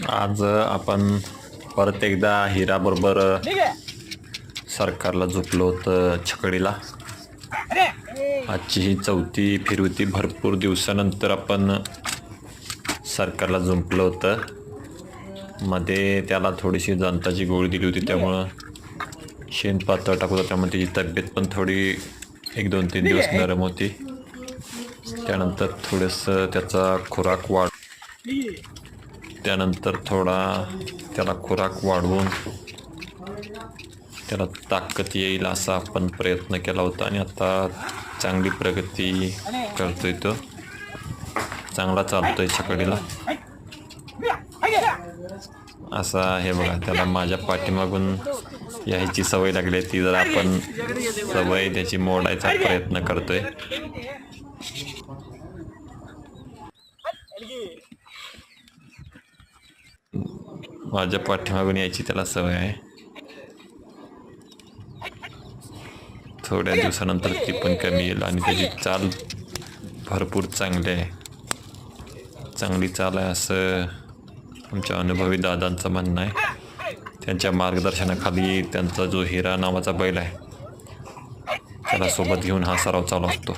आज आपण परत एकदा हिराबरोबर सरकारला झोपलो होतं छकडीला. आजची ही चौथी फेरी होती. भरपूर दिवसानंतर आपण सरकारला झुंपलं होतं. मध्ये त्याला थोडीशी जंताची गोळी दिली होती, त्यामुळं शेण पातळ टाकत होतं, त्यामुळे त्याची तब्येत पण थोडी 1-2-3 दिवस नरम होती. त्यानंतर थोडंसं त्याचा खुराक त्यानंतर थोडा त्याला खुराक वाढवून त्याला ताकद येईल असा आपण प्रयत्न केला होता आणि आता चांगली प्रगती करतोय. तो चांगला चालतोय छकडीला. असा हे बघा, त्याला माझ्या पाठीमागून यायची सवय लागली. ती जर आपण सवय त्याची मोडायचा प्रयत्न करतोय. माझ्या पाठीमागून यायची त्याला सवय आहे. थोड्या दिवसानंतर ती पण कमी येईल आणि त्याची चाल भरपूर चांगली आहे. चांगली चाल आहे असं आमच्या अनुभवी दादांचं म्हणणं आहे. त्यांच्या मार्गदर्शनाखाली त्यांचा जो हिरा नावाचा बैल आहे त्याला सोबत घेऊन हा सराव चालू असतो.